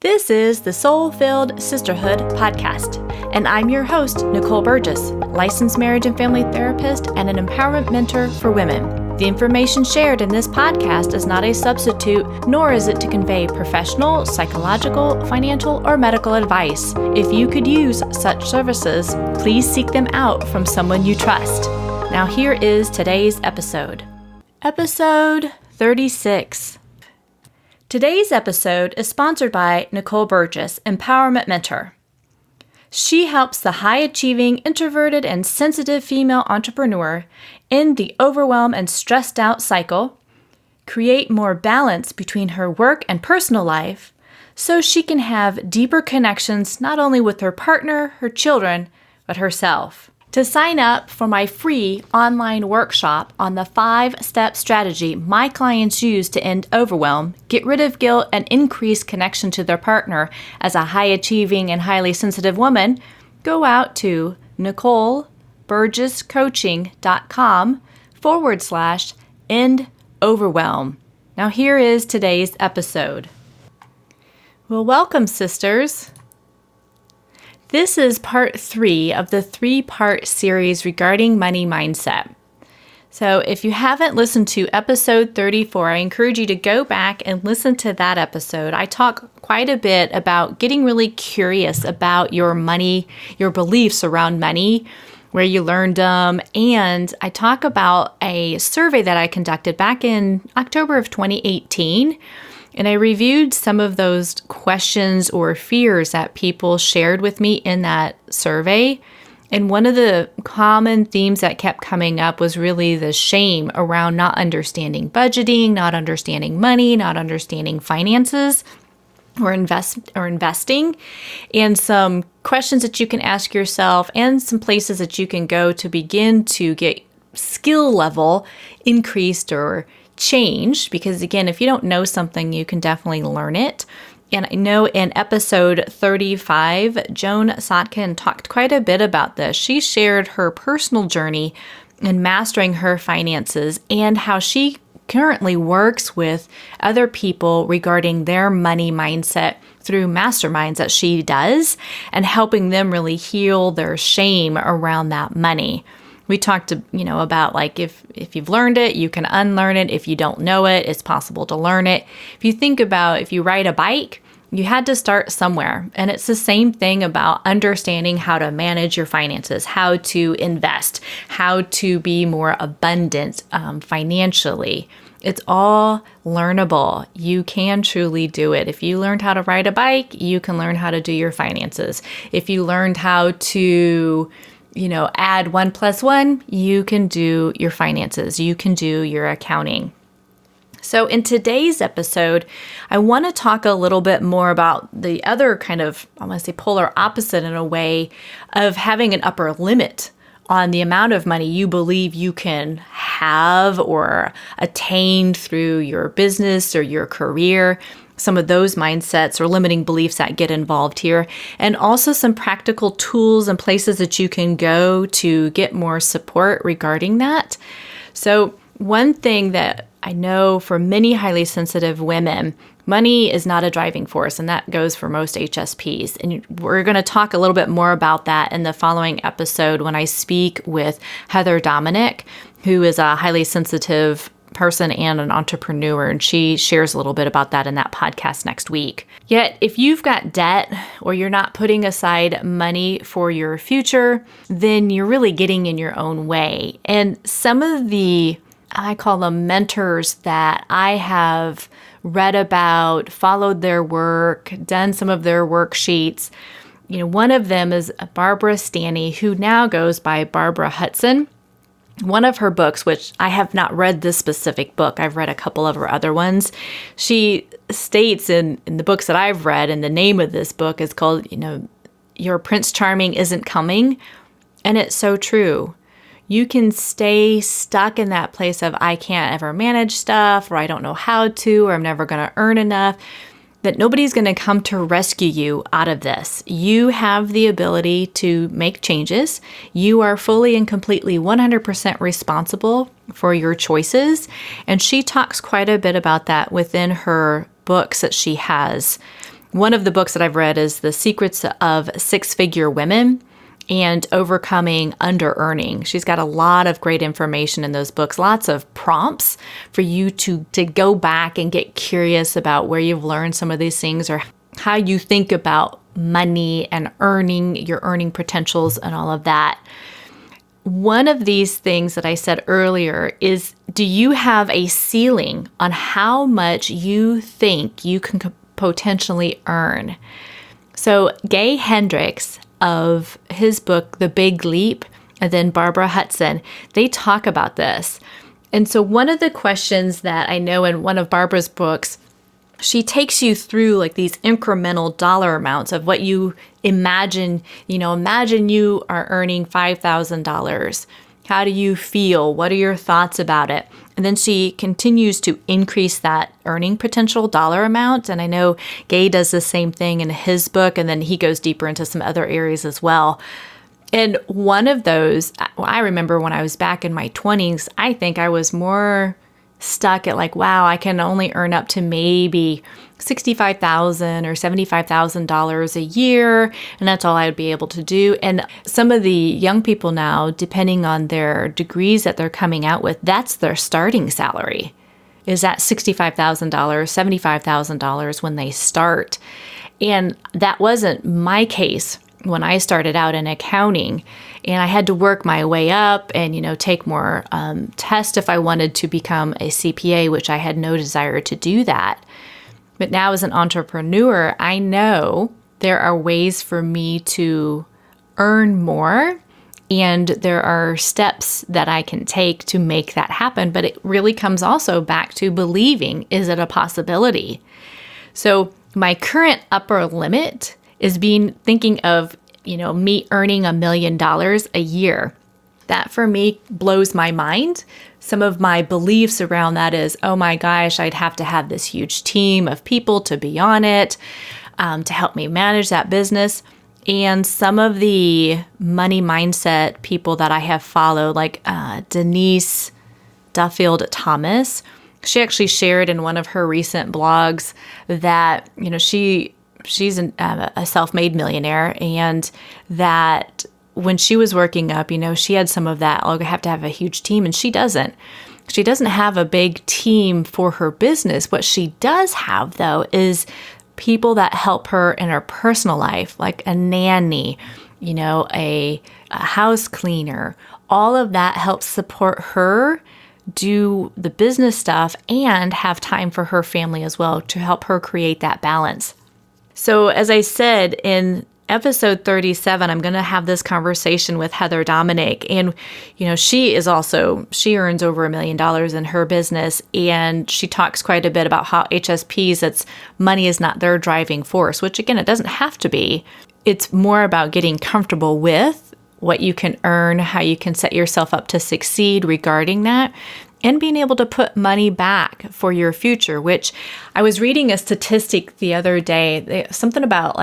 This is the Soul-Filled Sisterhood podcast, and I'm your host, Nicole Burgess, licensed marriage and family therapist and an empowerment mentor for women. The information shared in this podcast is not a substitute, nor is it to convey professional, psychological, financial, or medical advice. If you could use such services, please seek them out from someone you trust. Now here is today's episode. Episode 36. Today's episode is sponsored by Nicole Burgess, Empowerment Mentor. She helps the high-achieving, introverted, and sensitive female entrepreneur end the overwhelm and stressed out cycle, create more balance between her work and personal life, so she can have deeper connections not only with her partner, her children, but herself. To sign up for my free online workshop on the 5-step strategy my clients use to end overwhelm, get rid of guilt, and increase connection to their partner as a high-achieving and highly sensitive woman, go out to NicoleBurgessCoaching.com/end overwhelm. Now here is today's episode. Well, welcome, sisters. This is part 3 of the 3-part series regarding money mindset. So if you haven't listened to episode 34, I encourage you to go back and listen to that episode. I talk quite a bit about getting really curious about your money, your beliefs around money, where you learned them, and I talk about a survey that I conducted back in October of 2018. And I reviewed some of those questions or fears that people shared with me in that survey. And one of the common themes that kept coming up was really the shame around not understanding budgeting, not understanding money, not understanding finances or investing, and some questions that you can ask yourself and some places that you can go to begin to get skill level increased or changed, because again, if you don't know something, you can definitely learn it. And I know in episode 35, Joan Sotkin talked quite a bit about this. She shared her personal journey in mastering her finances and how she currently works with other people regarding their money mindset through masterminds that she does and helping them really heal their shame around that money. We talked about like if you've learned it, you can unlearn it. If you don't know it, it's possible to learn it. If you think about if you ride a bike, you had to start somewhere. And it's the same thing about understanding how to manage your finances, how to invest, how to be more abundant financially. It's all learnable. You can truly do it. If you learned how to ride a bike, you can learn how to do your finances. If you learned how to add 1 + 1, you can do your finances, you can do your accounting. So in today's episode, I want to talk a little bit more about the other kind of, I want to say polar opposite in a way, of having an upper limit on the amount of money you believe you can have or attain through your business or your career. Some of those mindsets or limiting beliefs that get involved here, and also some practical tools and places that you can go to get more support regarding that. So one thing that I know for many highly sensitive women, money is not a driving force, and that goes for most HSPs. And we're going to talk a little bit more about that in the following episode when I speak with Heather Dominic, who is a highly sensitive person and an entrepreneur, and she shares a little bit about that in that podcast next week. Yet, if you've got debt or you're not putting aside money for your future, then you're really getting in your own way. And some of the, I call them mentors that I have read about, followed their work, done some of their worksheets. One of them is Barbara Stanny, who now goes by Barbara Hudson. One of her books, which I have not read this specific book, I've read a couple of her other ones. She states in the books that I've read, and the name of this book is called, Your Prince Charming Isn't Coming. And it's so true. You can stay stuck in that place of I can't ever manage stuff, or I don't know how to, or I'm never going to earn enough. That nobody's going to come to rescue you out of this. You have the ability to make changes. You are fully and completely 100% responsible for your choices. And she talks quite a bit about that within her books that she has. One of the books that I've read is The Secrets of Six-Figure Women and Overcoming Under-Earning. She's got a lot of great information in those books, lots of prompts for you to go back and get curious about where you've learned some of these things or how you think about money and earning, your earning potentials and all of that. One of these things that I said earlier is, do you have a ceiling on how much you think you can potentially earn? So Gay Hendricks, of his book, The Big Leap, and then Barbara Hudson, they talk about this. And so one of the questions that I know in one of Barbara's books, she takes you through like these incremental dollar amounts of what you imagine. Imagine you are earning $5,000. How do you feel? What are your thoughts about it? And then she continues to increase that earning potential dollar amount. And I know Gay does the same thing in his book, and then he goes deeper into some other areas as well. And one of those, I remember when I was back in my 20s, I think I was more stuck at like, wow, I can only earn up to maybe $65,000 or $75,000 a year, and that's all I would be able to do. And some of the young people now, depending on their degrees that they're coming out with, that's their starting salary, is that $65,000, $75,000 when they start. And that wasn't my case when I started out in accounting, and I had to work my way up and, take more tests if I wanted to become a CPA, which I had no desire to do that. But now as an entrepreneur, I know there are ways for me to earn more, and there are steps that I can take to make that happen. But it really comes also back to believing, is it a possibility? So my current upper limit is thinking of, me earning $1 million a year. That for me blows my mind. Some of my beliefs around that is, oh my gosh, I'd have to have this huge team of people to be on it, to help me manage that business. And some of the money mindset people that I have followed, like Denise Duffield Thomas, she actually shared in one of her recent blogs that, she's a self-made millionaire, and that when she was working up, she had some of that, I'll have to have a huge team, and she doesn't. She doesn't have a big team for her business. What she does have, though, is people that help her in her personal life, like a nanny, a house cleaner. All of that helps support her do the business stuff and have time for her family as well to help her create that balance. So as I said, in episode 37, I'm going to have this conversation with Heather Dominic. And, she earns over $1 million in her business. And she talks quite a bit about how HSPs, money is not their driving force, which again, it doesn't have to be. It's more about getting comfortable with what you can earn, how you can set yourself up to succeed regarding that, and being able to put money back for your future, which I was reading a statistic the other day, something about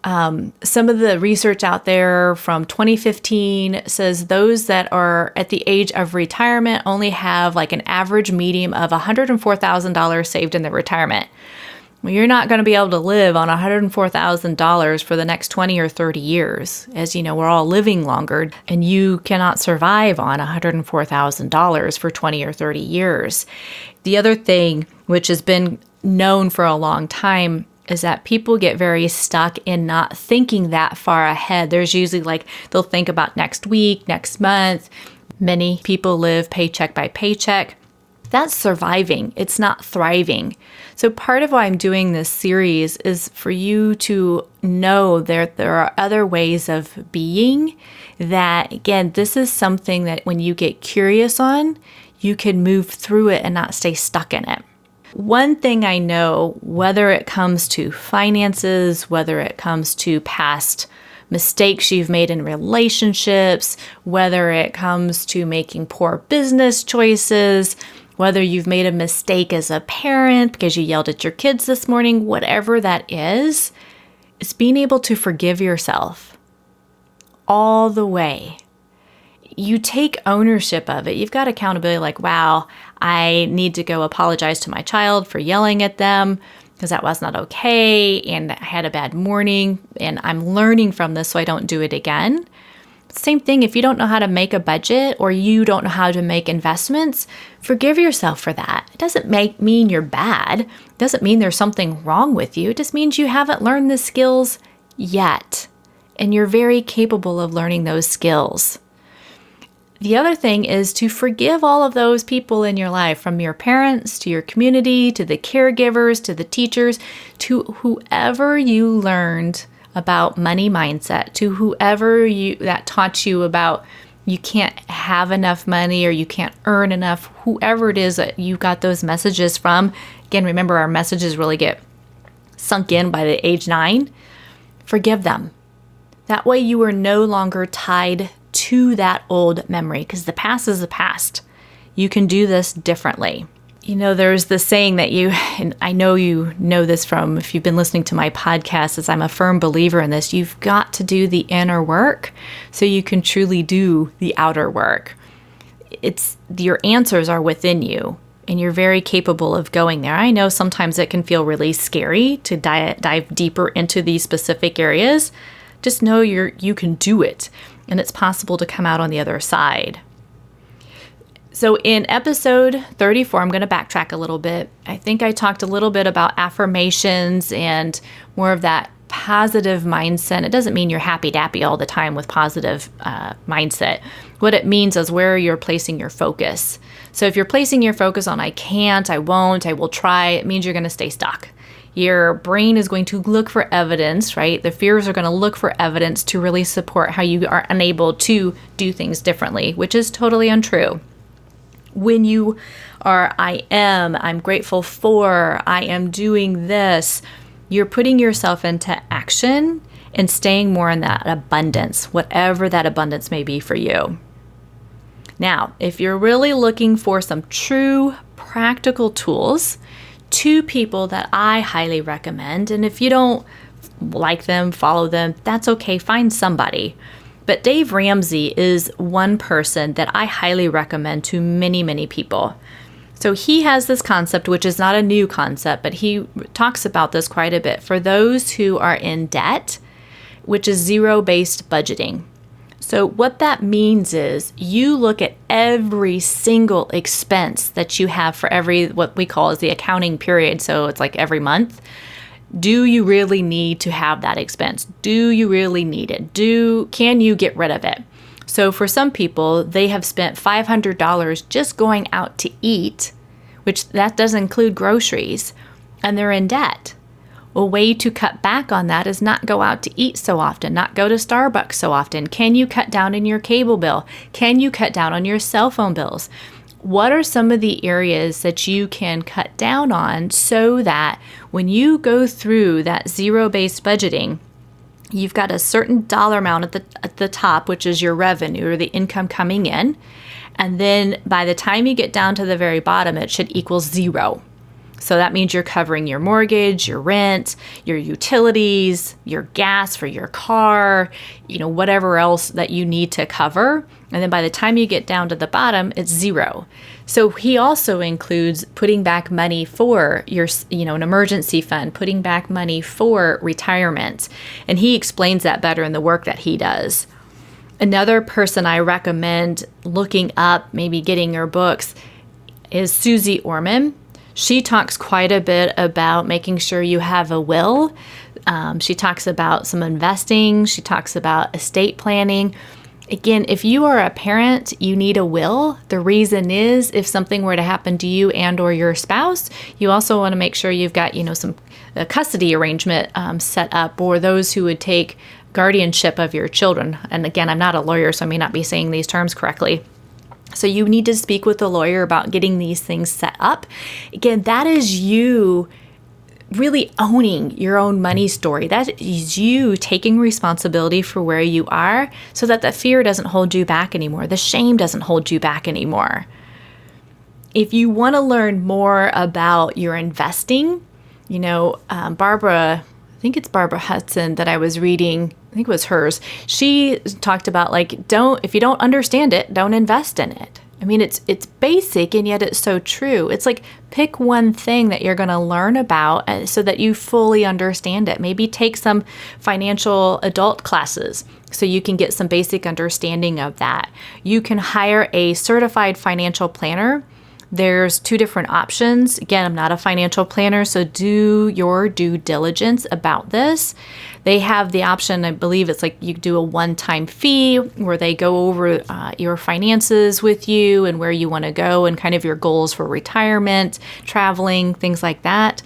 some of the research out there from 2015 says those that are at the age of retirement only have like an average median of $104,000 saved in their retirement. Well, you're not going to be able to live on $104,000 for the next 20 or 30 years. As you know, we're all living longer, and you cannot survive on $104,000 for 20 or 30 years. The other thing, which has been known for a long time, is that people get very stuck in not thinking that far ahead. There's usually they'll think about next week, next month. Many people live paycheck by paycheck. That's surviving. It's not thriving. So part of why I'm doing this series is for you to know there are other ways of being that, again, this is something that when you get curious on, you can move through it and not stay stuck in it. One thing I know, whether it comes to finances, whether it comes to past mistakes you've made in relationships, whether it comes to making poor business choices, whether you've made a mistake as a parent because you yelled at your kids this morning, whatever that is, it's being able to forgive yourself all the way. You take ownership of it. You've got accountability, like, wow, I need to go apologize to my child for yelling at them. because that was not okay, and I had a bad morning, and I'm learning from this so I don't do it again. Same thing, if you don't know how to make a budget or you don't know how to make investments, forgive yourself for that. It doesn't mean you're bad. It doesn't mean there's something wrong with you. It just means you haven't learned the skills yet, and you're very capable of learning those skills. The other thing is to forgive all of those people in your life, from your parents to your community, to the caregivers, to the teachers, to whoever you learned about money mindset, to whoever that taught you about you can't have enough money or you can't earn enough, whoever it is that you got those messages from. Again, remember, our messages really get sunk in by the age 9. Forgive them. That way you are no longer tied to that old memory, because the past is the past. You can do this differently. You know, there's the saying that and I know you know this from if you've been listening to my podcast, as I'm a firm believer in this, you've got to do the inner work so you can truly do the outer work. Your answers are within you, and you're very capable of going there. I know sometimes it can feel really scary to dive deeper into these specific areas. Just know you can do it, and it's possible to come out on the other side. So in episode 34, I'm going to backtrack a little bit. I think I talked a little bit about affirmations and more of that positive mindset. It doesn't mean you're happy-dappy all the time with positive mindset. What it means is where you're placing your focus. So if you're placing your focus on I can't, I won't, I will try, it means you're going to stay stuck. Your brain is going to look for evidence, right? The fears are going to look for evidence to really support how you are unable to do things differently, which is totally untrue. When you are, I'm grateful for, I am doing this, you're putting yourself into action and staying more in that abundance, whatever that abundance may be for you. Now, if you're really looking for some true practical tools, 2 people that I highly recommend, and if you don't like them, follow them, that's okay, find somebody. But Dave Ramsey is one person that I highly recommend to many, many people. So he has this concept, which is not a new concept, but he talks about this quite a bit for those who are in debt, which is zero-based budgeting. So what that means is you look at every single expense that you have for what we call is the accounting period. So it's like every month. Do you really need to have that expense? Do you really need it? Can you get rid of it? So for some people, they have spent $500 just going out to eat, which that does include groceries, and they're in debt. A way to cut back on that is not go out to eat so often, not go to Starbucks so often. Can you cut down on your cable bill? Can you cut down on your cell phone bills? What are some of the areas that you can cut down on so that when you go through that zero-based budgeting, you've got a certain dollar amount at the top, which is your revenue or the income coming in. And then by the time you get down to the very bottom, it should equal 0. So that means you're covering your mortgage, your rent, your utilities, your gas for your car, whatever else that you need to cover. And then by the time you get down to the bottom, it's 0. So he also includes putting back money for your, an emergency fund, putting back money for retirement. And he explains that better in the work that he does. Another person I recommend looking up, maybe getting her books, is Susie Orman. She talks quite a bit about making sure you have a will. She talks about some investing. She talks about estate planning. Again, if you are a parent, you need a will. The reason is if something were to happen to you and or your spouse, you also want to make sure you've got, some custody arrangement set up, or those who would take guardianship of your children. And again, I'm not a lawyer, so I may not be saying these terms correctly. So you need to speak with a lawyer about getting these things set up. Again, that is you really owning your own money story. That is you taking responsibility for where you are so that the fear doesn't hold you back anymore. The shame doesn't hold you back anymore. If you want to learn more about your investing, Barbara, I think it's Barbara Hudson that I was reading, I think it was hers. She talked about if you don't understand it, don't invest in it. I mean, it's basic and yet it's so true. It's like pick one thing that you're going to learn about so that you fully understand it. Maybe take some financial adult classes so you can get some basic understanding of that. You can hire a certified financial planner. There's 2 different options. Again, I'm not a financial planner, so do your due diligence about this. They have the option, I believe it's like you do a one-time fee where they go over your finances with you and where you want to go and kind of your goals for retirement, traveling, things like that.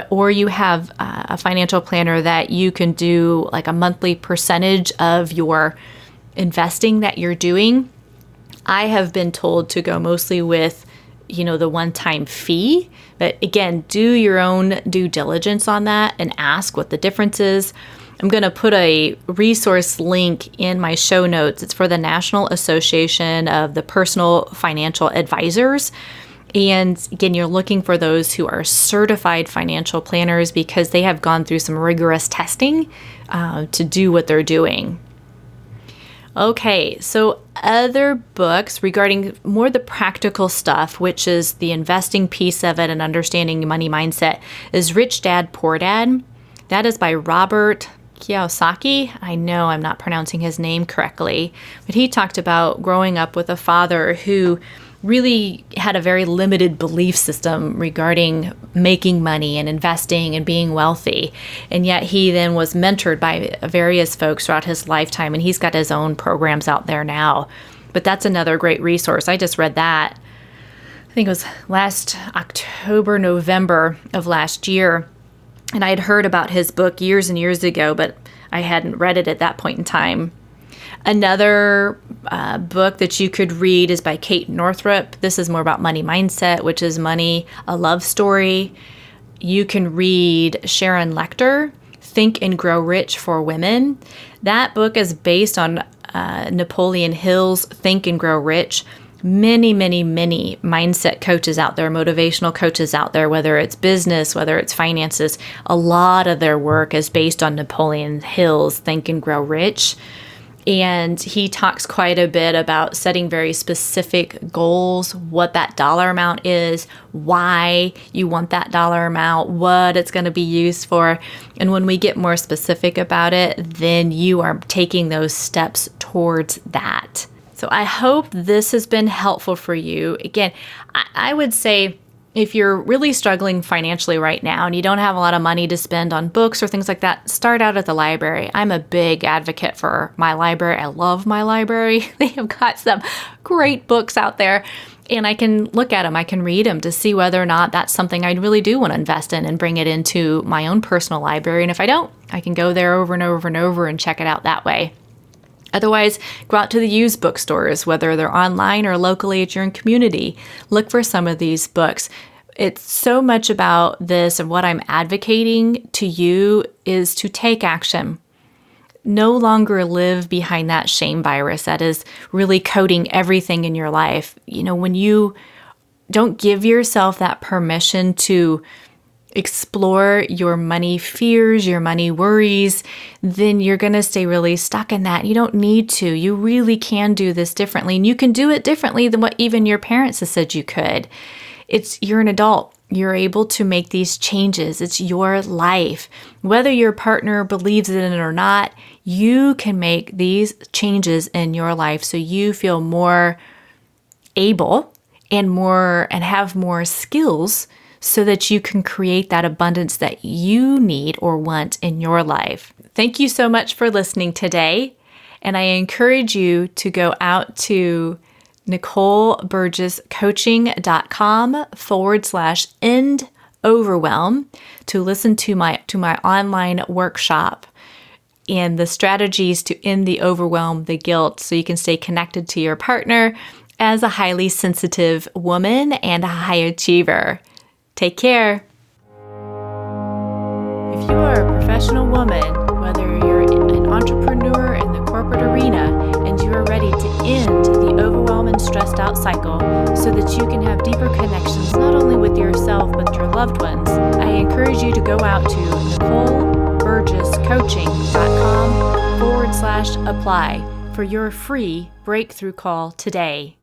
Or you have a financial planner that you can do like a monthly percentage of your investing that you're doing. I have been told to go mostly with the one-time fee. But again, do your own due diligence on that and ask what the difference is. I'm going to put a resource link in my show notes. It's for the National Association of the Personal Financial Advisors. And again, you're looking for those who are certified financial planners because they have gone through some rigorous testing to do what they're doing. Okay, so other books regarding more the practical stuff, which is the investing piece of it and understanding money mindset, is Rich Dad, Poor Dad. That is by Robert Kiyosaki. I know I'm not pronouncing his name correctly, but he talked about growing up with a father who really had a very limited belief system regarding making money and investing and being wealthy. And yet he then was mentored by various folks throughout his lifetime, and he's got his own programs out there now. But that's another great resource. I just read that, I think it was last October, November of last year. And I had heard about his book years and years ago, but I hadn't read it at that point in time. Another book that you could read is by Kate Northrup. This is more about money mindset, which is Money, a Love Story. You can read Sharon Lechter, Think and Grow Rich for Women. That book is based on Napoleon Hill's Think and Grow Rich. Many mindset coaches out there, motivational coaches out there, whether it's business, whether it's finances, a lot of their work is based on Napoleon Hill's Think and Grow Rich. And he talks quite a bit about setting very specific goals, what that dollar amount is, why you want that dollar amount, what it's going to be used for. And when we get more specific about it, then you are taking those steps towards that. So I hope this has been helpful for you. Again, I would say if you're really struggling financially right now and you don't have a lot of money to spend on books or things like that, start out at the library. I'm a big advocate for my library. I love my library. They have got some great books out there, and I can look at them. I can read them to see whether or not that's something I really do want to invest in and bring it into my own personal library. And if I don't, I can go there over and over and over and check it out that way. Otherwise, go out to the used bookstores, whether they're online or locally at your own community. Look for some of these books. It's so much about this, and what I'm advocating to you is to take action. No longer live behind that shame virus that is really coating everything in your life. When you don't give yourself that permission to explore your money fears, your money worries, then you're going to stay really stuck in that. You don't need to. You really can do this differently, and you can do it differently than what even your parents have said you could. You're an adult. You're able to make these changes. It's your life. Whether your partner believes in it or not, you can make these changes in your life so you feel more able and have more skills so that you can create that abundance that you need or want in your life. Thank you so much for listening today. And I encourage you to go out to NicoleBurgessCoaching.com/end overwhelm to listen to my online workshop and the strategies to end the overwhelm, the guilt, so you can stay connected to your partner as a highly sensitive woman and a high achiever. Take care. If you are a professional woman, whether you're an entrepreneur in the corporate arena, and you are ready to end the overwhelm and stressed out cycle so that you can have deeper connections not only with yourself but your loved ones, I encourage you to go out to NicoleBurgessCoaching.com/apply for your free breakthrough call today.